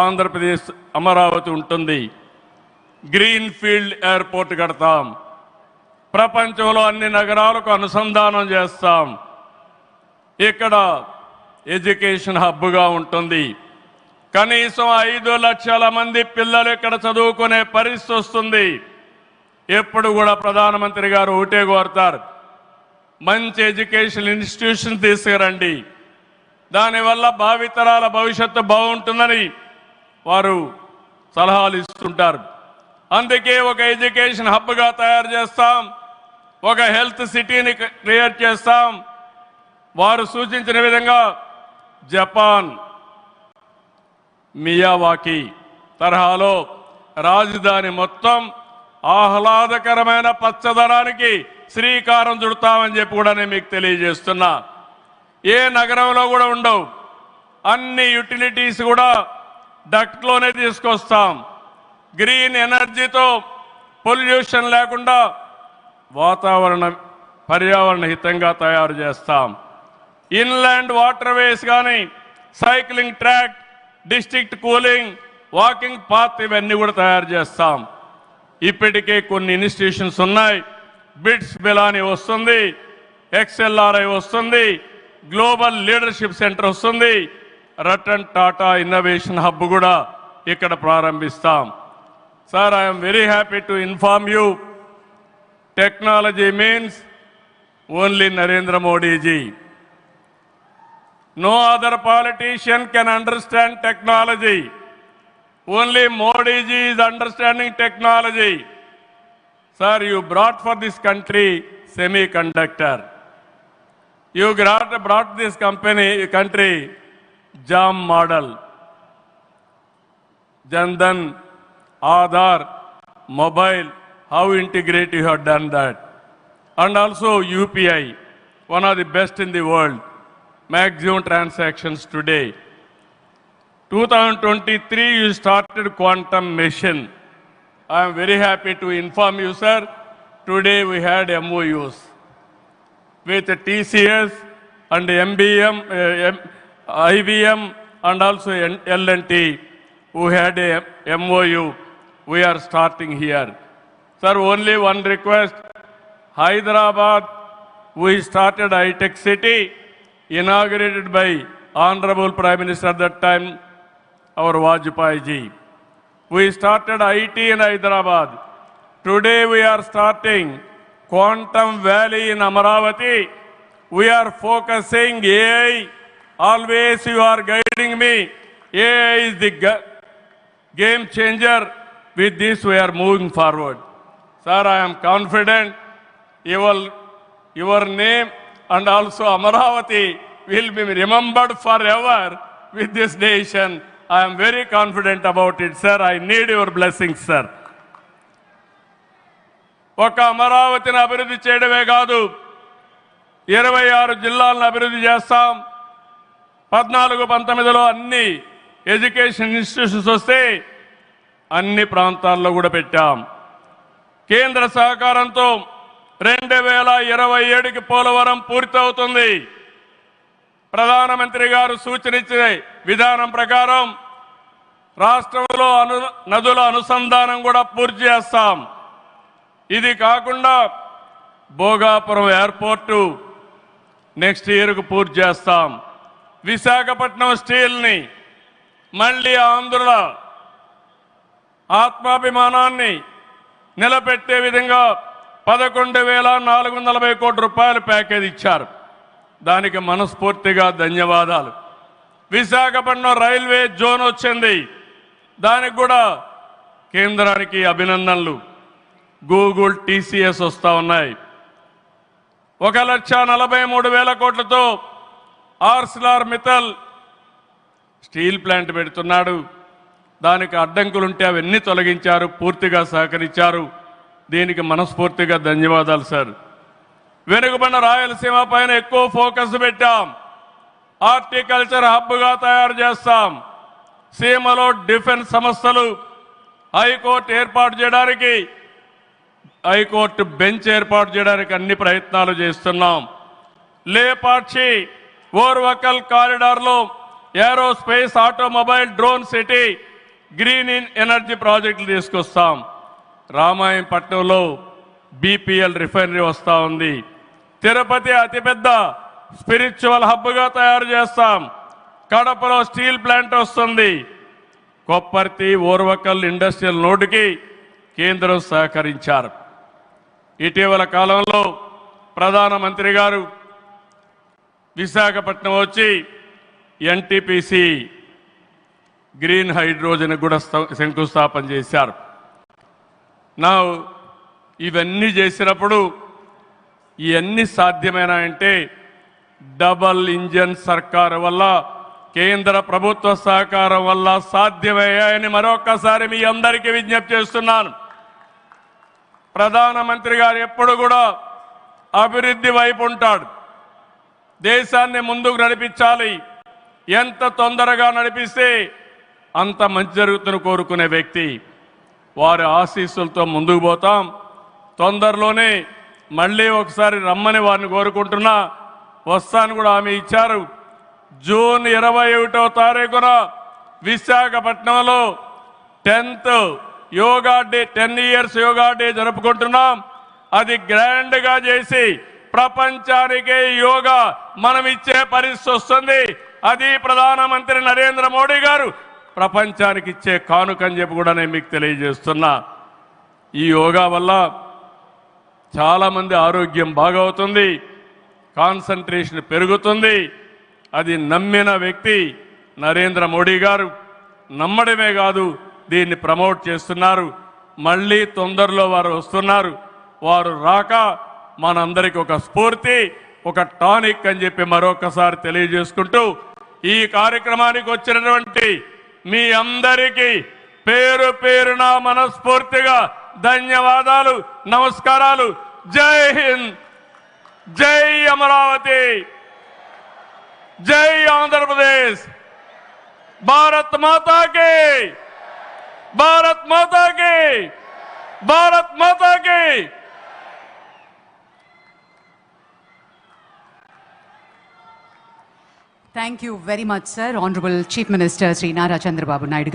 ఆంధ్రప్రదేశ్ అమరావతి ఉంటుంది. Green field airport కడతాం. ప్రపంచంలో అన్ని నగరాలకు అనుసంధానం చేస్తాం. ఇక్కడ ఎడ్యుకేషన్ హబ్గా ఉంటుంది. కనీసం 5 లక్షల మంది పిల్లలు ఇక్కడ చదువుకునే పరిస్థితి వస్తుంది. ఎప్పుడు కూడా ప్రధానమంత్రి గారు ఒకటే కోరుతారు, మంచి ఎడ్యుకేషన్ ఇన్స్టిట్యూషన్ తీసుకురండి, దానివల్ల భావితరాల భవిష్యత్తు బాగుంటుందని వారు సలహాలు ఇస్తుంటారు. అందుకే ఒక ఎడ్యుకేషన్ హబ్గా తయారు చేస్తాం, ఒక హెల్త్ సిటీని క్రియేట్ చేస్తాం. వారు సూచించిన విధంగా జపాన్ మియావాకి తరహాలో రాజధాని మొత్తం ఆహ్లాదకరమైన పచ్చదనానికి శ్రీకారం చుడతామని చెప్పి కూడా నేను మీకు తెలియజేస్తున్నా. ఏ నగరంలో కూడా ఉండవు, అన్ని యుటిలిటీస్ కూడా డక్ట్లోనే తీసుకొస్తాం. గ్రీన్ ఎనర్జీతో పొల్యూషన్ లేకుండా పర్యావరణ హితంగా తయారు చేస్తాం. ఇన్లాండ్ వాటర్ వేస్ కానీ, cycling track, district cooling, walking path ఇవన్నీ కూడా తయారు చేస్తాం. ఇప్పటికే కొన్ని ఇన్స్టిట్యూషన్స్ ఉన్నాయి. బిట్స్ బిలాని వస్తుంది, XLRI వస్తుంది, గ్లోబల్ లీడర్షిప్ సెంటర్ వస్తుంది, రతన్ టాటా ఇన్నోవేషన్ హబ్ కూడా ఇక్కడ ప్రారంభిస్తాం. Sir, I'm very happy to inform you, technology means only Narendra Modiji. No other politician can understand technology. Only Modi ji is understanding technology. Sir, you brought for this country semiconductor. You brought this country JAM model. Jandan, Aadhaar, mobile, how integrate you have done that. And also UPI, one of the best in the world. Maximum transactions today. 2023 you started quantum machine. I am very happy to inform you, sir. Today we had MOUs with TCS and MBM, IBM and also L&T who had a MOU. We are starting here. Sir, only one request. Hyderabad, we started high-tech city, inaugurated by Honorable Prime Minister at that time, our Vajpayee ji. We started IT in Hyderabad. Today we are starting Quantum Valley in Amaravati. We are focusing AI. Always you are guiding me. AI is the game changer. With this we are moving forward. Sir, I am confident your name and also Amaravati will be remembered forever with this nation. I am very confident about it, sir. I need your blessings, sir. ఒక అమరావతిని అభివృద్ధి చేయడమే కాదు, 26 జిల్లాలను అభివృద్ధి చేస్తాం. 14-19లో అన్ని education institutions వస్తే అన్ని ప్రాంతాల్లో కూడా పెట్టాం. కేంద్ర సహకారంతో 2027కి పోలవరం పూర్తవుతుంది. ప్రధానమంత్రి గారు సూచనిచ్చే విధానం ప్రకారం రాష్ట్రంలో నదుల అనుసంధానం కూడా పూర్తి చేస్తాం. ఇది కాకుండా భోగాపురం ఎయిర్పోర్టు నెక్స్ట్ ఇయర్కు పూర్తి చేస్తాం. విశాఖపట్నం స్టీల్ని మళ్ళీ ఆంధ్రుల ఆత్మాభిమానాన్ని నిలబెట్టే విధంగా 11,440 కోట్ల రూపాయల ప్యాకేజ్ ఇచ్చారు. దానికి మనస్ఫూర్తిగా ధన్యవాదాలు. విశాఖపట్నం రైల్వే జోన్ వచ్చింది, దానికి కూడా కేంద్రానికి అభినందనలు. గూగుల్, TCS వస్తూ ఉన్నాయి. 1,43,000 కోట్లతో ఆర్సిలార్ మిత్తల్ స్టీల్ ప్లాంట్ పెడుతున్నాడు. దానికి అడ్డంకులుంటే అవన్నీ తొలగించారు, పూర్తిగా సహకరించారు. దీనికి మనస్ఫూర్తిగా ధన్యవాదాలు సార్. వెనుకబడిన రాయలసీమ పైన ఎక్కువ ఫోకస్ పెట్టాం. హార్టికల్చర్ హబ్గా తయారు చేస్తాం. సీమలో డిఫెన్స్ సంస్థలు, హైకోర్టు ఏర్పాటు చేయడానికి, హైకోర్టు బెంచ్ ఏర్పాటు చేయడానికి అన్ని ప్రయత్నాలు చేస్తున్నాం. లేపాక్షి ఓర్వకల్ కారిడార్లో aerospace, automobile, drone city, green energy ప్రాజెక్టులు తీసుకొస్తాం. రామాయణపట్నంలో బీపీఎల్ రిఫైనరీ వస్తూ ఉంది. తిరుపతి అతిపెద్ద స్పిరిచువల్ హబ్గా తయారు చేస్తాం. కడపలో స్టీల్ ప్లాంట్ వస్తుంది. కొప్పర్తి, ఓర్వకల్ ఇండస్ట్రియల్ నోటుకి కేంద్రం సహకరించారు. ఇటీవల కాలంలో ప్రధానమంత్రి గారు విశాఖపట్నం వచ్చి ఎన్టీపీసీ గ్రీన్ హైడ్రోజన్ కూడా శంకుస్థాపన చేశారు. ఇవన్నీ చేసినప్పుడు ఇవన్నీ సాధ్యమేనా అంటే డబల్ ఇంజన్ సర్కారు వల్ల, కేంద్ర ప్రభుత్వ సహకారం వల్ల సాధ్యమయ్యాయని మరొక్కసారి మీ అందరికీ విజ్ఞప్తి చేస్తున్నాను. ప్రధానమంత్రి గారు ఎప్పుడు కూడా అభివృద్ధి వైపు ఉంటాడు. దేశాన్ని ముందుకు నడిపించాలి. ఎంత తొందరగా నడిపిస్తే అంత మంచి జరుగుతున్న కోరుకునే వ్యక్తి. వారి ఆశీస్సులతో ముందుకు పోతాం. తొందరలోనే మళ్ళీ ఒకసారి రమ్మని వారిని కోరుకుంటున్నా. వస్తాను కూడా హామీ ఇచ్చారు. జూన్ 21వ తారీఖున విశాఖపట్నంలో 10th yoga day, 10 years yoga day జరుపుకుంటున్నాం. అది గ్రాండ్గా చేసి ప్రపంచానికే యోగా మనం ఇచ్చే పరిస్థితి వస్తుంది. అది ప్రధానమంత్రి నరేంద్ర మోడీ గారు ప్రపంచానికి ఇచ్చే కానుకని చెప్పి కూడా నేను మీకు తెలియజేస్తున్నా. ఈ యోగా వల్ల చాలామంది ఆరోగ్యం బాగవుతుంది, కాన్సంట్రేషన్ పెరుగుతుంది. అది నమ్మిన వ్యక్తి నరేంద్ర మోడీ గారు. నమ్మడమే కాదు, దీన్ని ప్రమోట్ చేస్తున్నారు. మళ్ళీ తొందరలో వారు వస్తున్నారు. వారు రాక మనందరికీ ఒక స్ఫూర్తి, ఒక టానిక్ అని చెప్పి మరొకసారి తెలియజేసుకుంటూ ఈ కార్యక్రమానికి వచ్చినటువంటి మీ అందరికీ పేరు పేరున మనస్ఫూర్తిగా ధన్యవాదాలు, నమస్కారాలు. జై హింద్, జై అమరావతి, జై ఆంధ్రప్రదేశ్, భారత్ మాతా కి, భారత్ మాతా కి, భారత్ మాతా కి. Thank you very much, sir. Honorable Chief Minister Sri Nara Chandrababu Naidu.